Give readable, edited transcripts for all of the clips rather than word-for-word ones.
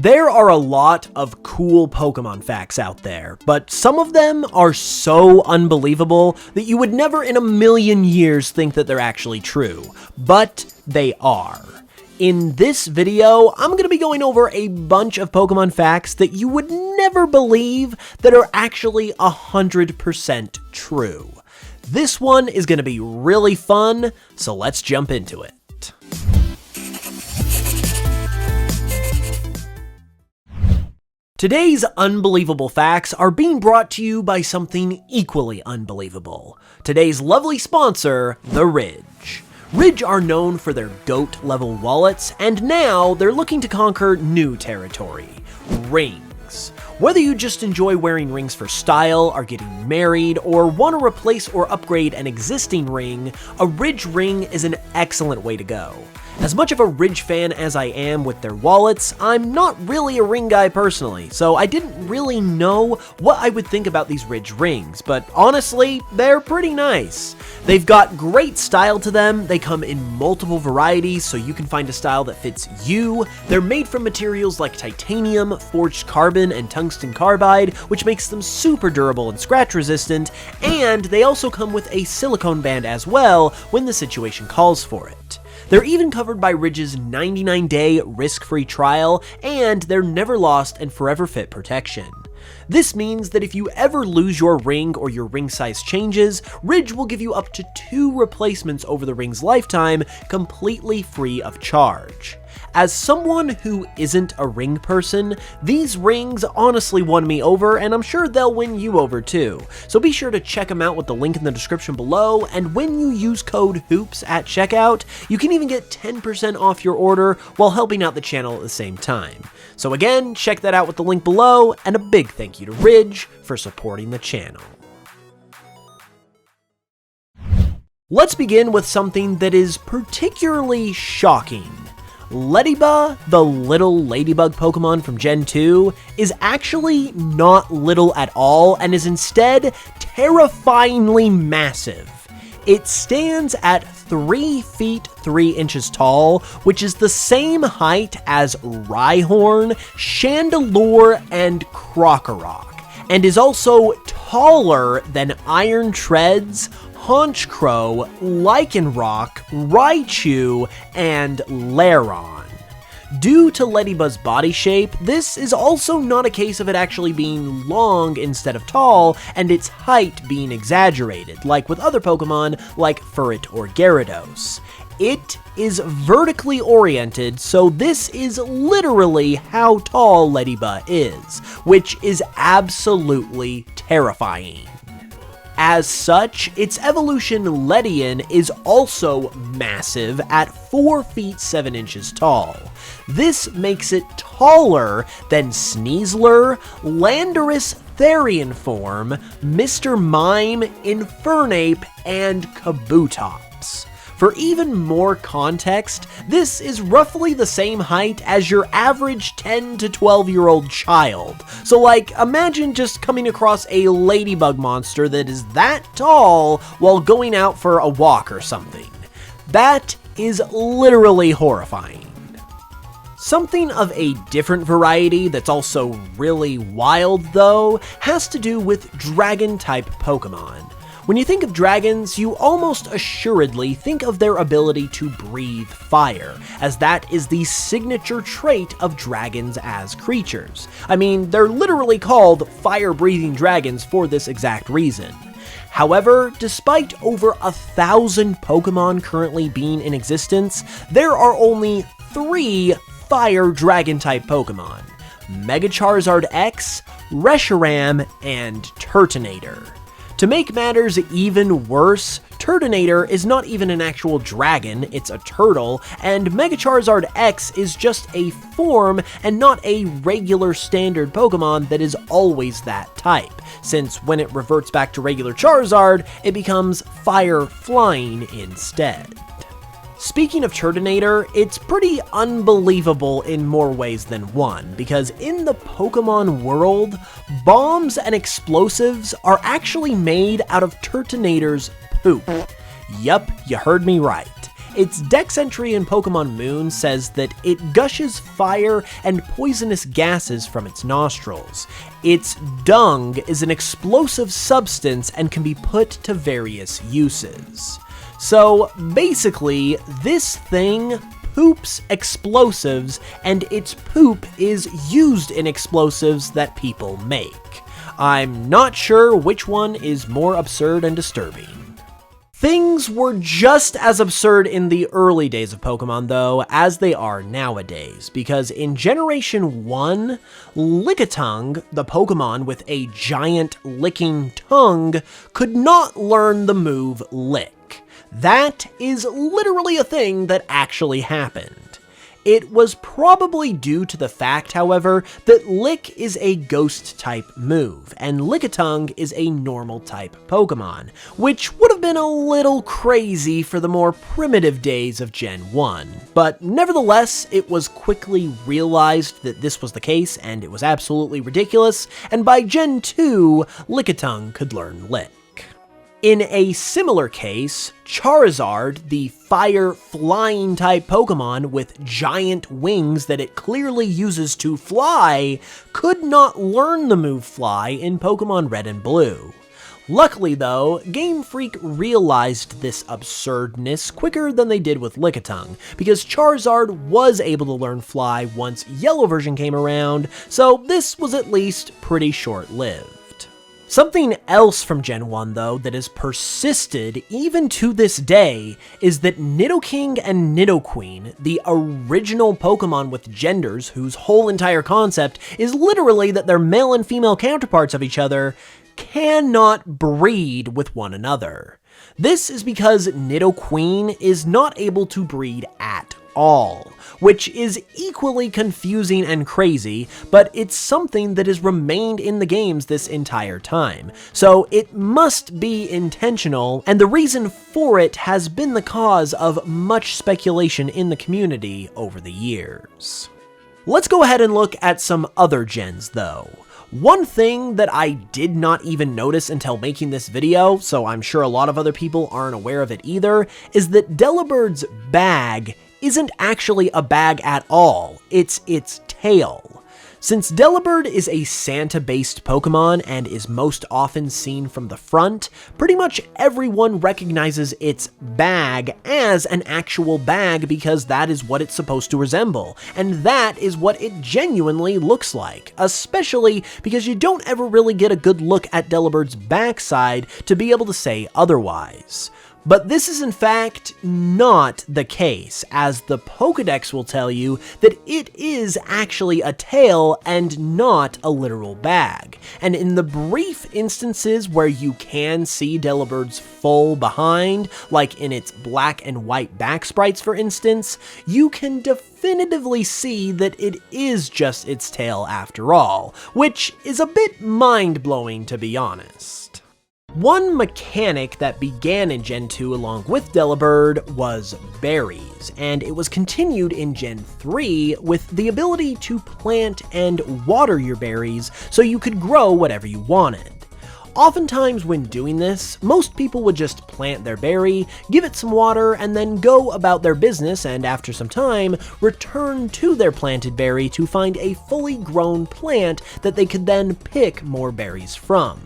There are a lot of cool Pokemon facts out there, but some of them are so unbelievable that you would never in a million years think that they're actually true, but they are. In this video, I'm going to be going over a bunch of Pokemon facts that you would never believe that are actually 100% true. This one is going to be really fun, so let's jump into it. Today's unbelievable facts are being brought to you by something equally unbelievable. Today's lovely sponsor, the Ridge. Ridge are known for their GOAT-level wallets, and now they're looking to conquer new territory, rings. Whether you just enjoy wearing rings for style, are getting married, or want to replace or upgrade an existing ring, a Ridge ring is an excellent way to go. As much of a Ridge fan as I am with their wallets, I'm not really a ring guy personally, so I didn't really know what I would think about these Ridge rings, but honestly, they're pretty nice. They've got great style to them, they come in multiple varieties so you can find a style that fits you. They're made from materials like titanium, forged carbon, and tungsten carbide, which makes them super durable and scratch resistant, and they also come with a silicone band as well when the situation calls for it. They're even covered by Ridge's 99-day risk-free trial, and they're never lost and forever fit protection. This means that if you ever lose your ring or your ring size changes, Ridge will give you up to 2 replacements over the ring's lifetime, completely free of charge. As someone who isn't a ring person, these rings honestly won me over, and I'm sure they'll win you over too. So be sure to check them out with the link in the description below, and when you use code HOOPS at checkout, you can even get 10% off your order while helping out the channel at the same time. So again, check that out with the link below, and a big thank you to Ridge for supporting the channel. Let's begin with something that is particularly shocking. Ledyba, the little ladybug Pokemon from Gen 2, is actually not little at all and is instead terrifyingly massive. It stands at 3 feet 3 inches tall, which is the same height as Rhyhorn, Chandelure, and Krokorok, and is also taller than Iron Treads, Honchkrow, Lycanroc, Raichu, and Lairon. Due to Ledyba's body shape, this is also not a case of it actually being long instead of tall, and its height being exaggerated, like with other Pokemon like Furret or Gyarados. It is vertically oriented, so this is literally how tall Ledyba is, which is absolutely terrifying. As such, its evolution Ledian is also massive at 4 feet 7 inches tall. This makes it taller than Sneasler, Landorus Therian Form, Mr. Mime, Infernape, and Kabutops. For even more context, this is roughly the same height as your average 10 to 12-year-old child. So like, imagine just coming across a ladybug monster that is that tall while going out for a walk or something. That is literally horrifying. Something of a different variety that's also really wild though, has to do with dragon-type Pokemon. When you think of dragons, you almost assuredly think of their ability to breathe fire, as that is the signature trait of dragons as creatures. I mean, they're literally called fire-breathing dragons for this exact reason. However, despite over 1,000 Pokemon currently being in existence, there are only 3 fire dragon-type Pokemon: Mega Charizard X, Reshiram, and Turtonator. To make matters even worse, Turtonator is not even an actual dragon, it's a turtle, and Mega Charizard X is just a form and not a regular standard Pokemon that is always that type, since when it reverts back to regular Charizard, it becomes Fire Flying instead. Speaking of Turtonator, it's pretty unbelievable in more ways than one, because in the Pokemon world, bombs and explosives are actually made out of Turtonator's poop. Yup, you heard me right. Its dex entry in Pokemon Moon says that it gushes fire and poisonous gases from its nostrils. Its dung is an explosive substance and can be put to various uses. So basically, this thing poops explosives, and its poop is used in explosives that people make. I'm not sure which one is more absurd and disturbing. Things were just as absurd in the early days of Pokemon, though, as they are nowadays, because in Generation 1, Lickitung, the Pokemon with a giant licking tongue, could not learn the move Lick. That is literally a thing that actually happened. It was probably due to the fact, however, that Lick is a ghost-type move, and Lickitung is a normal-type Pokemon, which would have been a little crazy for the more primitive days of Gen 1. But nevertheless, it was quickly realized that this was the case, and it was absolutely ridiculous, and by Gen 2, Lickitung could learn Lick. In a similar case, Charizard, the fire flying type Pokemon with giant wings that it clearly uses to fly, could not learn the move Fly in Pokemon Red and Blue. Luckily though, Game Freak realized this absurdness quicker than they did with Lickitung, because Charizard was able to learn Fly once Yellow version came around, so this was at least pretty short-lived. Something else from Gen 1, though, that has persisted even to this day is that Nidoking and Nidoqueen, the original Pokemon with genders whose whole entire concept is literally that they're male and female counterparts of each other, cannot breed with one another. This is because Nidoqueen is not able to breed at all, which is equally confusing and crazy, but it's something that has remained in the games this entire time. So it must be intentional, and the reason for it has been the cause of much speculation in the community over the years. Let's go ahead and look at some other gens though. One thing that I did not even notice until making this video, so I'm sure a lot of other people aren't aware of it either, is that Delabird's bag isn't actually a bag at all, it's its tail. Since Delibird is a Santa-based Pokemon and is most often seen from the front, pretty much everyone recognizes its bag as an actual bag because that is what it's supposed to resemble, and that is what it genuinely looks like, especially because you don't ever really get a good look at Delibird's backside to be able to say otherwise. But this is in fact not the case, as the Pokédex will tell you that it is actually a tail and not a literal bag. And in the brief instances where you can see Delibird's full behind, like in its black and white back sprites for instance, you can definitively see that it is just its tail after all, which is a bit mind-blowing to be honest. One mechanic that began in Gen 2 along with Delibird was berries, and it was continued in Gen 3 with the ability to plant and water your berries so you could grow whatever you wanted. Oftentimes when doing this, most people would just plant their berry, give it some water, and then go about their business, and after some time, return to their planted berry to find a fully grown plant that they could then pick more berries from.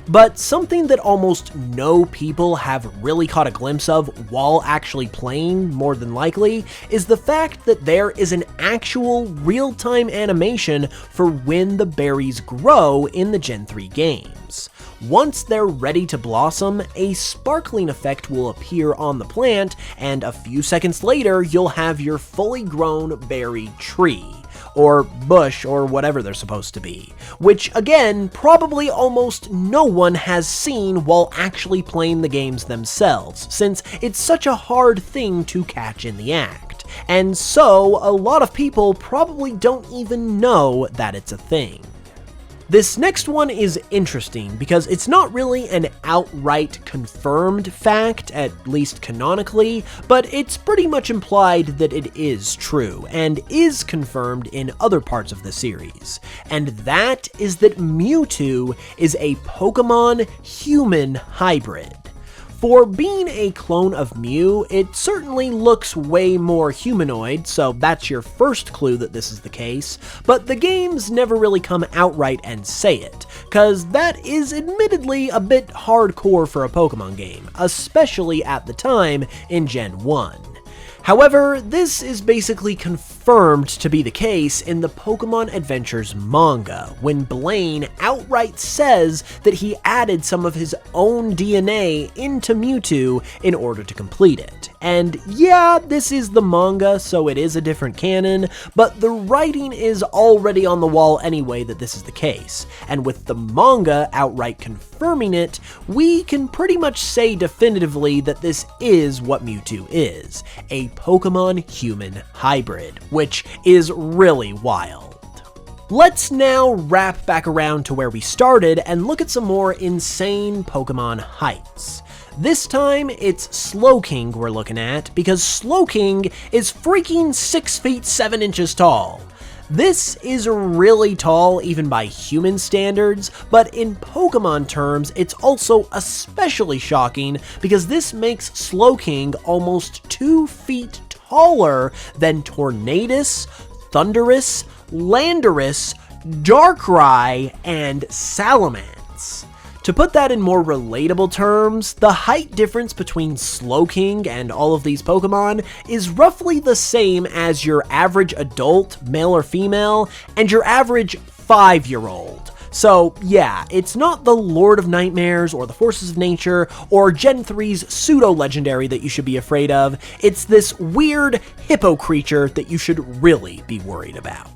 But something that almost no people have really caught a glimpse of while actually playing, more than likely, is the fact that there is an actual real-time animation for when the berries grow in the Gen 3 games. Once they're ready to blossom, a sparkling effect will appear on the plant, and a few seconds later, you'll have your fully grown berry tree, or bush, or whatever they're supposed to be, which again, probably almost no one has seen while actually playing the games themselves, since it's such a hard thing to catch in the act, and so a lot of people probably don't even know that it's a thing. This next one is interesting because it's not really an outright confirmed fact, at least canonically, but it's pretty much implied that it is true, and is confirmed in other parts of the series. And that is that Mewtwo is a Pokemon-human hybrid. For being a clone of Mew, it certainly looks way more humanoid, so that's your first clue that this is the case, but the games never really come outright and say it, cause that is admittedly a bit hardcore for a Pokemon game, especially at the time in Gen 1. However, this is basically confirmed to be the case in the Pokemon Adventures manga, when Blaine outright says that he added some of his own DNA into Mewtwo in order to complete it. And yeah, this is the manga, so it is a different canon, but the writing is already on the wall anyway that this is the case, and with the manga outright confirming it, we can pretty much say definitively that this is what Mewtwo is, a Pokemon-human hybrid, which is really wild. Let's now wrap back around to where we started and look at some more insane Pokemon heights. This time, it's Slowking we're looking at, because Slowking is freaking 6 feet 7 inches tall. This is really tall even by human standards, but in Pokemon terms, it's also especially shocking because this makes Slowking almost 2 feet taller than Tornadus, Thundurus, Landorus, Darkrai, and Salamence. To put that in more relatable terms, the height difference between Slowking and all of these Pokemon is roughly the same as your average adult, male or female, and your average 5-year-old. So yeah, it's not the Lord of Nightmares or the Forces of Nature or Gen 3's pseudo-legendary that you should be afraid of, it's this weird hippo creature that you should really be worried about.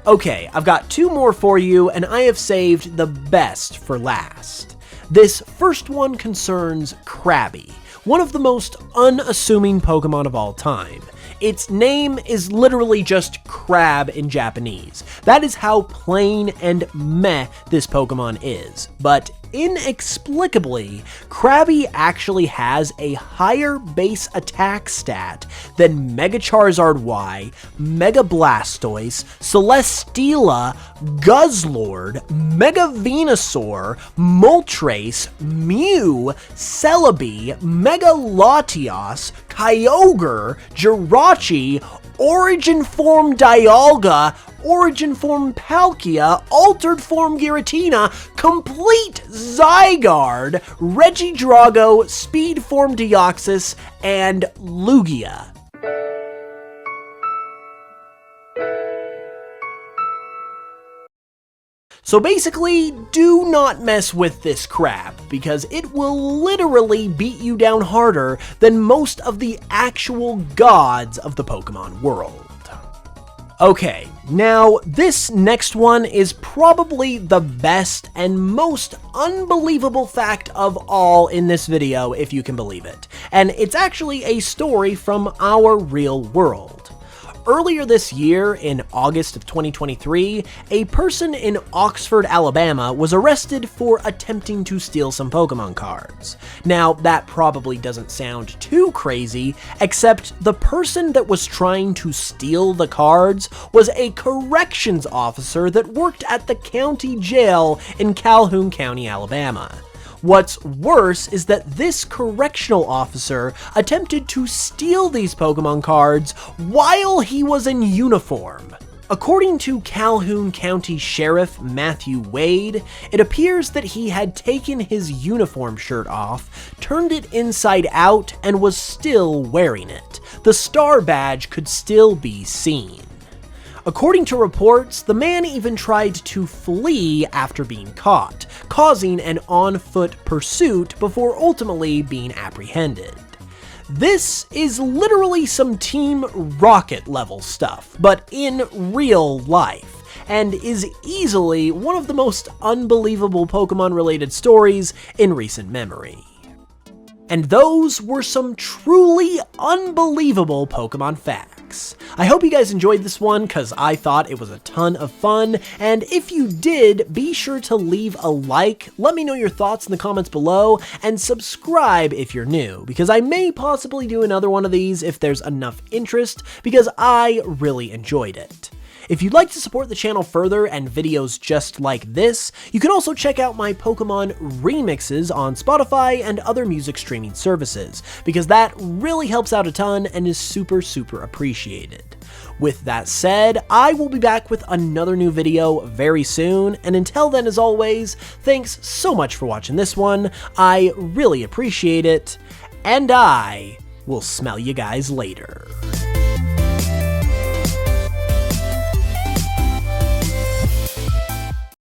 Okay, I've got 2 more for you, and I have saved the best for last. This first one concerns Krabby, one of the most unassuming Pokemon of all time. Its name is literally just crab in Japanese. That is how plain and meh this Pokemon is. But inexplicably, Krabby actually has a higher base attack stat than Mega Charizard Y, Mega Blastoise, Celesteela, Guzzlord, Mega Venusaur, Moltres, Mew, Celebi, Mega Latios, Kyogre, Jirachi, Origin Form Dialga, Origin Form Palkia, Altered Form Giratina, Complete Zygarde, Regidrago, Speed Form Deoxys, and Lugia. So basically, do not mess with this crab, because it will literally beat you down harder than most of the actual gods of the Pokemon world. Okay, now this next one is probably the best and most unbelievable fact of all in this video, if you can believe it. And it's actually a story from our real world. Earlier this year, in August of 2023, a person in Oxford, Alabama was arrested for attempting to steal some Pokemon cards. Now, that probably doesn't sound too crazy, except the person that was trying to steal the cards was a corrections officer that worked at the county jail in Calhoun County, Alabama. What's worse is that this correctional officer attempted to steal these Pokemon cards while he was in uniform. According to Calhoun County Sheriff Matthew Wade, it appears that he had taken his uniform shirt off, turned it inside out, and was still wearing it. The star badge could still be seen. According to reports, the man even tried to flee after being caught, causing an on-foot pursuit before ultimately being apprehended. This is literally some Team Rocket level stuff, but in real life, and is easily one of the most unbelievable Pokemon-related stories in recent memory. And those were some truly unbelievable Pokemon facts. I hope you guys enjoyed this one, because I thought it was a ton of fun, and if you did, be sure to leave a like, let me know your thoughts in the comments below, and subscribe if you're new, because I may possibly do another one of these if there's enough interest, because I really enjoyed it. If you'd like to support the channel further and videos just like this, you can also check out my Pokémon remixes on Spotify and other music streaming services, because that really helps out a ton and is super appreciated. With that said, I will be back with another new video very soon, and until then, as always, thanks so much for watching this one, I really appreciate it, and I will smell you guys later.